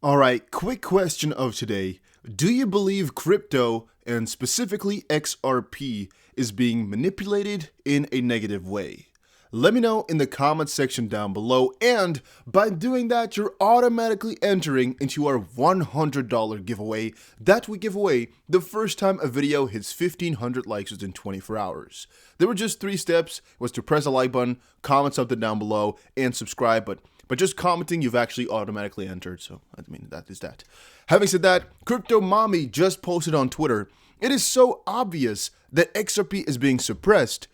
All right, quick question of today. Do you believe crypto, and specifically XRP, is being manipulated in a negative way? Let me know in the comments section down below, and by doing that, you're automatically entering into our $100 giveaway that we give away the first time a video hits 1,500 likes within 24 hours. There were just 3 steps. It was to press the like button, comment something down below, and subscribe, but just commenting, you've actually automatically entered, so I mean, that is that. Having said that, Crypto Mommy just posted on Twitter, it is so obvious that XRP is being suppressed.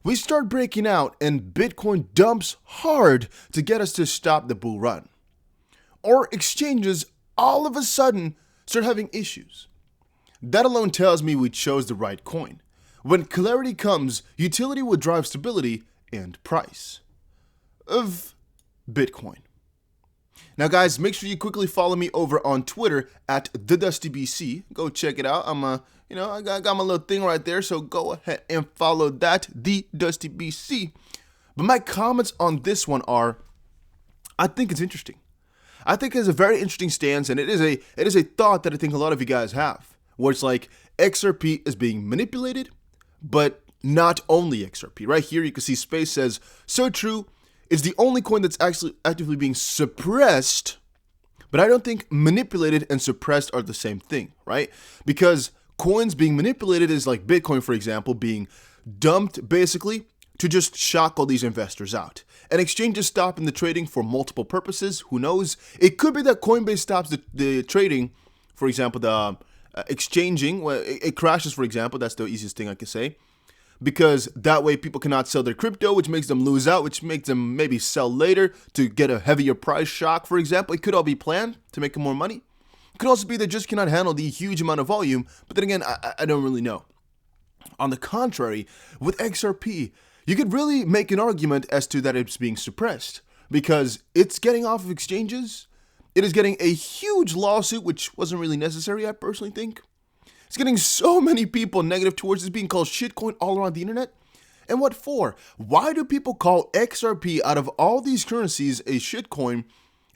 We start breaking out and Bitcoin dumps hard to get us to stop the bull run. Or exchanges all of a sudden start having issues. That alone tells me we chose the right coin. When clarity comes, utility will drive stability and price of Bitcoin. Now guys, make sure you quickly follow me over on Twitter at TheDustyBC. Go check it out. I got my little thing right there, so go ahead and follow that, TheDustyBC. But my comments on this one are, I think it's interesting. I think it's a very interesting stance, and it is a thought that I think a lot of you guys have, where it's like XRP is being manipulated, but not only XRP. Right here, you can see Space says, so true. It's the only coin that's actually actively being suppressed, but I don't think manipulated and suppressed are the same thing, right? Because coins being manipulated is like Bitcoin, for example, being dumped basically to just shock all these investors out. And exchanges stopping the trading for multiple purposes. Who knows? It could be that Coinbase stops the trading, for example, the exchanging. Well, it crashes, for example. That's the easiest thing I can say. Because that way people cannot sell their crypto, which makes them lose out, which makes them maybe sell later to get a heavier price shock, for example. It could all be planned to make more money. It could also be they just cannot handle the huge amount of volume, but then again, I don't really know. On the contrary, with XRP, you could really make an argument as to that it's being suppressed because it's getting off of exchanges. It is getting a huge lawsuit, which wasn't really necessary, I personally think. It's getting so many people negative towards it, being called shitcoin all around the internet. And what for? Why do people call XRP out of all these currencies a shitcoin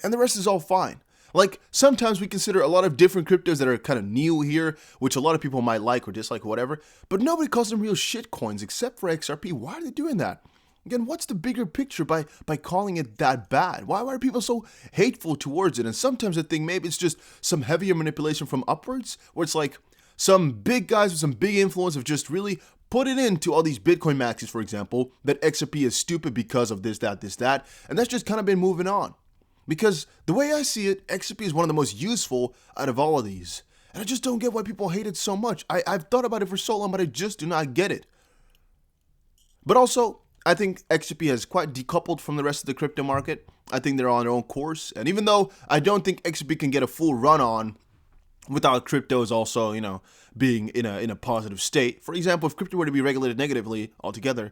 and the rest is all fine? Like, sometimes we consider a lot of different cryptos that are kind of new here, which a lot of people might like or dislike or whatever, but nobody calls them real shitcoins except for XRP. Why are they doing that? Again, what's the bigger picture by calling it that bad? Why are people so hateful towards it? And sometimes I think maybe it's just some heavier manipulation from upwards, where it's like, some big guys with some big influence have just really put it into all these Bitcoin maxis, for example, that XRP is stupid because of this, that, and that's just kind of been moving on. Because the way I see it, XRP is one of the most useful out of all of these. And I just don't get why people hate it so much. I've thought about it for so long, but I just do not get it. But also, I think XRP has quite decoupled from the rest of the crypto market. I think they're on their own course. And even though I don't think XRP can get a full run on without cryptos also, being in a positive state. For example, if crypto were to be regulated negatively altogether,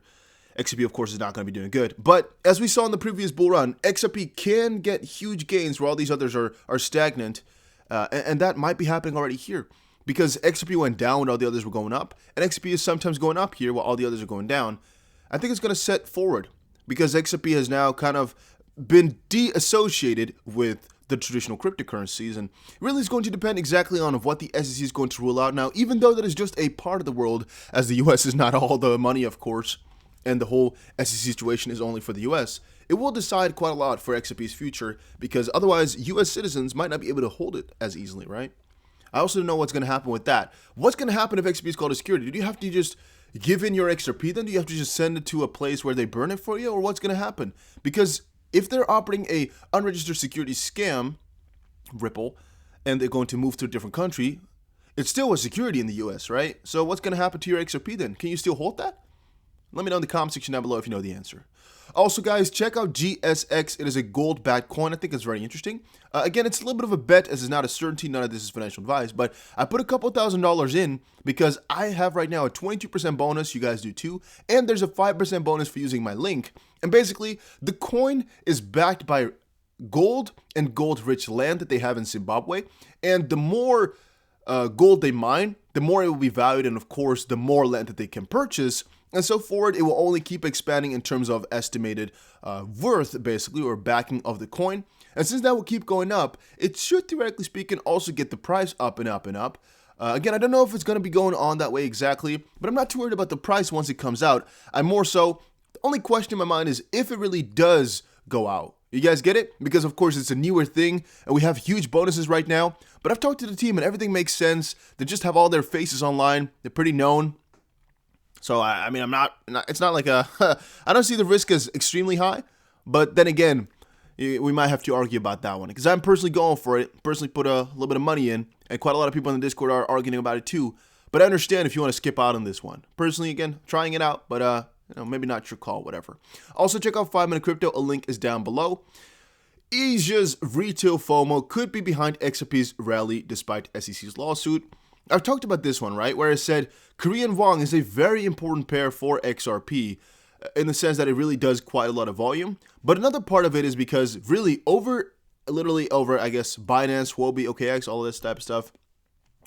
XRP, of course, is not going to be doing good. But as we saw in the previous bull run, XRP can get huge gains where all these others are stagnant. And that might be happening already here. Because XRP went down when all the others were going up. And XRP is sometimes going up here while all the others are going down. I think it's going to set forward. Because XRP has now kind of been de-associated with the traditional cryptocurrencies, and really is going to depend exactly on what the SEC is going to rule out. Now, even though that is just a part of the world, as the US is not all the money, of course, and the whole SEC situation is only for the US, it will decide quite a lot for XRP's future, because otherwise US citizens might not be able to hold it as easily, right? I also don't know what's going to happen with that. What's going to happen if XRP is called a security? Do you have to just give in your XRP then? Do you have to just send it to a place where they burn it for you, or what's going to happen? Because if they're operating a unregistered security scam, Ripple, and they're going to move to a different country, it's still a security in the US, right? So what's going to happen to your XRP then? Can you still hold that? Let me know in the comment section down below if you know the answer. Also, guys, check out GSX. It is a gold-backed coin. I think it's very interesting. Again, it's a little bit of a bet, as it's not a certainty. None of this is financial advice, but I put a couple $1,000s in because I have right now a 22% bonus. You guys do too. And there's a 5% bonus for using my link. And basically, the coin is backed by gold and gold-rich land that they have in Zimbabwe. And the more gold they mine, the more it will be valued. And of course, the more land that they can purchase. And so forward, it will only keep expanding in terms of estimated worth, basically, or backing of the coin. And since that will keep going up, it should, theoretically speaking, also get the price up and up and up. Again, I don't know if it's going to be going on that way exactly, but I'm not too worried about the price once it comes out. I'm more so, the only question in my mind is if it really does go out. You guys get it? Because, of course, it's a newer thing, and we have huge bonuses right now. But I've talked to the team, and everything makes sense. They just have all their faces online. They're pretty known. So, I mean, it's not like I don't see the risk as extremely high. But then again, we might have to argue about that one. Because I'm personally going for it. Personally put a little bit of money in. And quite a lot of people in the Discord are arguing about it too. But I understand if you want to skip out on this one. Personally, again, trying it out. But, maybe not your call, whatever. Also, check out 5-Minute Crypto. A link is down below. Asia's retail FOMO could be behind XRP's rally despite SEC's lawsuit. I've talked about this one, right? Where I said Korean won is a very important pair for XRP in the sense that it really does quite a lot of volume. But another part of it is because literally over, I guess, Binance, Huobi, OKX, all of this type of stuff.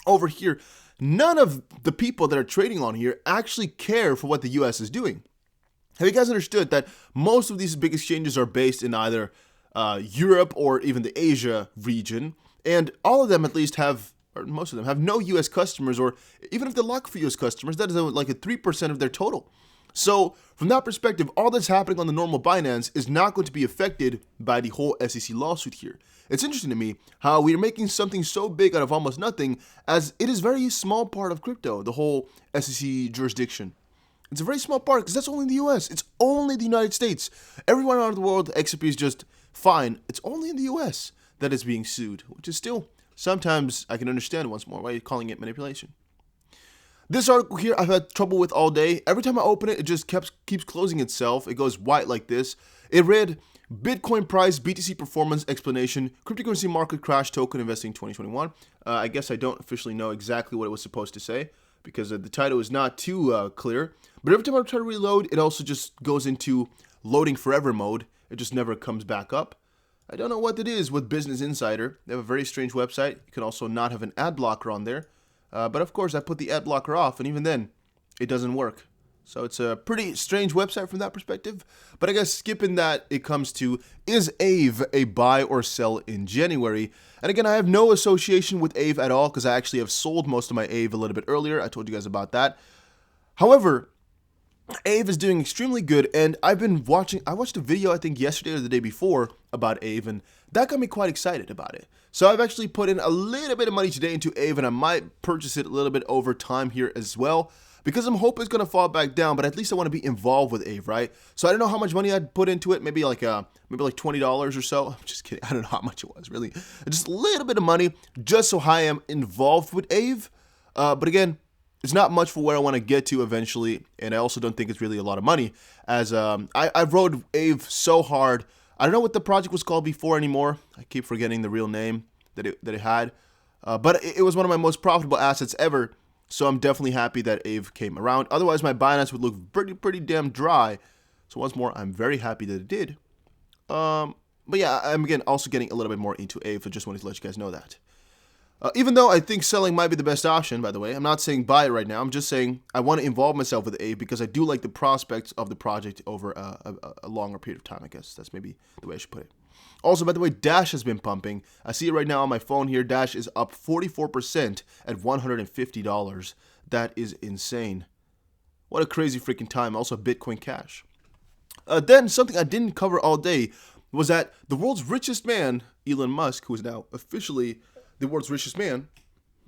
Over here, none of the people that are trading on here actually care for what the US is doing. Have you guys understood that most of these big exchanges are based in either Europe or even the Asia region, and all of them at least have, or most of them have no US customers, or even if they lock for US customers, that is like a 3% of their total. So from that perspective, all that's happening on the normal Binance is not going to be affected by the whole SEC lawsuit here. It's interesting to me how we are making something so big out of almost nothing, as it is a very small part of crypto, the whole SEC jurisdiction. It's a very small part because that's only in the US. It's only the United States. Everywhere around the world, XRP is just fine. It's only in the US that is being sued, which is still, sometimes I can understand once more why you're calling it manipulation. This article here I've had trouble with all day. Every time I open it, it just keeps closing itself. It goes white like this. It read, Bitcoin price, BTC performance explanation, cryptocurrency market crash, token investing 2021. I guess I don't officially know exactly what it was supposed to say because the title is not too clear. But every time I try to reload, it also just goes into loading forever mode. It just never comes back up. I don't know what it is with Business Insider. They have a very strange website. You can also not have an ad blocker on there. But of course, I put the ad blocker off, and even then, it doesn't work. So it's a pretty strange website from that perspective. But I guess skipping that, it comes to, is Aave a buy or sell in January? And again, I have no association with Aave at all because I actually have sold most of my Aave a little bit earlier. I told you guys about that. However, Aave is doing extremely good, and I watched a video, I think yesterday or the day before, about Aave, and that got me quite excited about it. So I've actually put in a little bit of money today into Aave, and I might purchase it a little bit over time here as well, because I'm hoping it's going to fall back down, but at least I want to be involved with Aave, right? So I don't know how much money I'd put into it, maybe like $20 or so. I'm just kidding, I don't know how much it was, really. Just a little bit of money, just so I am involved with Aave. But again, it's not much for where I want to get to eventually, and I also don't think it's really a lot of money, as I've rode Aave so hard. I don't know what the project was called before anymore. I keep forgetting the real name that it had, but it was one of my most profitable assets ever, so I'm definitely happy that Aave came around. Otherwise, my Binance would look pretty damn dry, so once more, I'm very happy that it did. But yeah, I'm again also getting a little bit more into Aave, so just wanted to let you guys know that. Even though I think selling might be the best option, by the way, I'm not saying buy it right now. I'm just saying I want to involve myself with Aave because I do like the prospects of the project over a longer period of time, I guess. That's maybe the way I should put it. Also, by the way, Dash has been pumping. I see it right now on my phone here. Dash is up 44% at $150. That is insane. What a crazy freaking time. Also, Bitcoin Cash. Then, something I didn't cover all day was that the world's richest man, Elon Musk, who is now officially the world's richest man,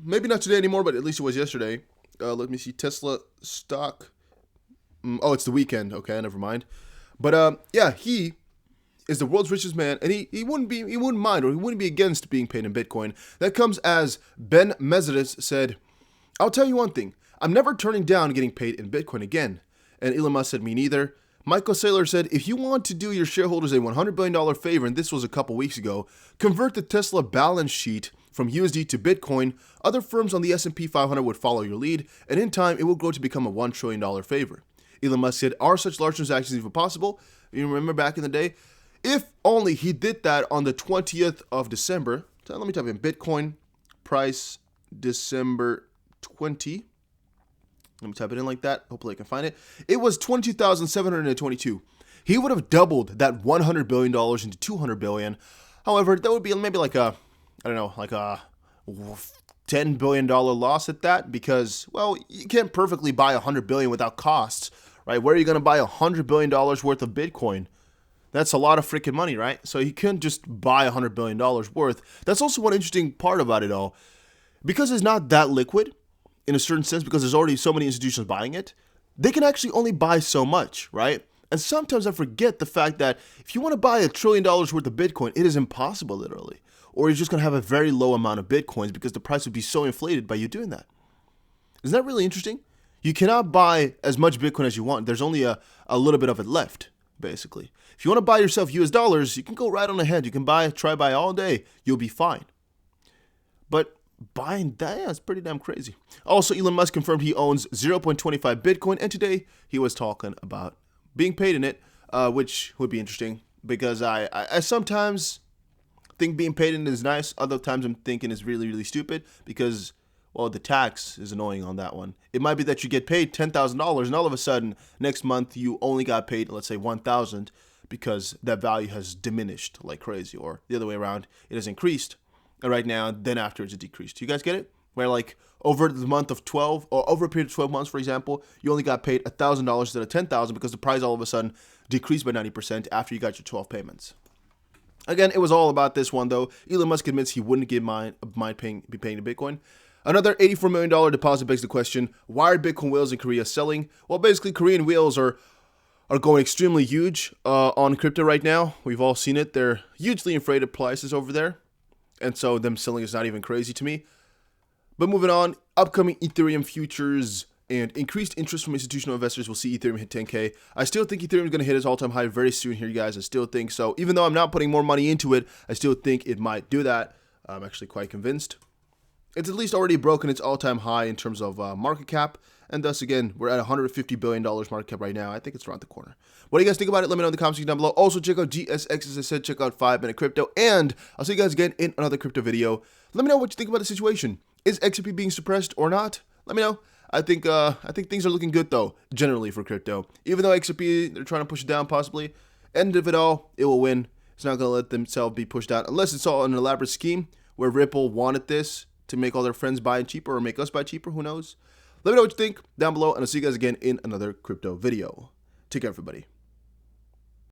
maybe not today anymore, but at least it was yesterday. Let me see, Tesla stock. Oh, it's the weekend. Okay, never mind. But yeah, he is the world's richest man, and he wouldn't mind, or he wouldn't be against being paid in Bitcoin. That comes as Ben Mezidis said, "I'll tell you one thing. I'm never turning down getting paid in Bitcoin again." And Elon Musk said, "Me neither." Michael Saylor said, "If you want to do your shareholders a $100 billion favor," and this was a couple weeks ago, "convert the Tesla balance sheet from USD to Bitcoin. Other firms on the S&P 500 would follow your lead, and in time, it will grow to become a $1 trillion favor." Elon Musk said, "Are such large transactions even possible?" You remember back in the day? If only he did that on the 20th of December. So let me type in Bitcoin price December 20. Let me type it in like that. Hopefully I can find it. It was 22,722. He would have doubled that $100 billion into $200 billion. However, that would be maybe like a, I don't know, like a $10 billion loss at that, because, well, you can't perfectly buy $100 billion without costs, right? Where are you going to buy $100 billion worth of Bitcoin? That's a lot of freaking money, right? So you couldn't just buy $100 billion worth. That's also one interesting part about it all. Because it's not that liquid, in a certain sense, because there's already so many institutions buying it, they can actually only buy so much, right? And sometimes I forget the fact that if you want to buy $1 trillion worth of Bitcoin, it is impossible, literally. Or you're just going to have a very low amount of Bitcoins because the price would be so inflated by you doing that. Isn't that really interesting? You cannot buy as much Bitcoin as you want. There's only a little bit of it left, basically. If you want to buy yourself US dollars, you can go right on ahead. You can try buy all day. You'll be fine. But buying that, yeah, it's pretty damn crazy. Also, Elon Musk confirmed he owns 0.25 Bitcoin, and today he was talking about being paid in it, which would be interesting, because I sometimes think being paid in it is nice. Other times I'm thinking it's really, really stupid, because, well, the tax is annoying on that one. It might be that you get paid $10,000 and all of a sudden next month you only got paid, let's say, $1,000, because that value has diminished like crazy, or the other way around, it has increased right now, then after it's decreased. You guys get it? Where like over the month of 12, or over a period of 12 months, for example, you only got paid $1,000 instead of $10,000 because the price all of a sudden decreased by 90% after you got your 12 payments. Again, it was all about this one, though. Elon Musk admits he wouldn't be paying the Bitcoin. Another $84 million deposit begs the question, why are Bitcoin whales in Korea selling? Well, basically, Korean whales are going extremely huge on crypto right now. We've all seen it. They're hugely inflated prices over there. And so them selling is not even crazy to me. But moving on, upcoming Ethereum futures and increased interest from institutional investors will see Ethereum hit 10K. I still think Ethereum is going to hit its all-time high very soon here, you guys. I still think so. Even though I'm not putting more money into it, I still think it might do that. I'm actually quite convinced. It's at least already broken its all-time high in terms of market cap. And thus, again, we're at $150 billion market cap right now. I think it's around the corner. What do you guys think about it? Let me know in the comments section down below. Also, check out GSX, as I said. Check out 5-Minute Crypto. And I'll see you guys again in another crypto video. Let me know what you think about the situation. Is XRP being suppressed or not? Let me know. I think things are looking good, though, generally for crypto. Even though XRP, they're trying to push it down, possibly. End of it all, it will win. It's not going to let themselves be pushed down. Unless it's all an elaborate scheme where Ripple wanted this to make all their friends buy cheaper or make us buy cheaper. Who knows? Let me know what you think down below, and I'll see you guys again in another crypto video. Take care, everybody.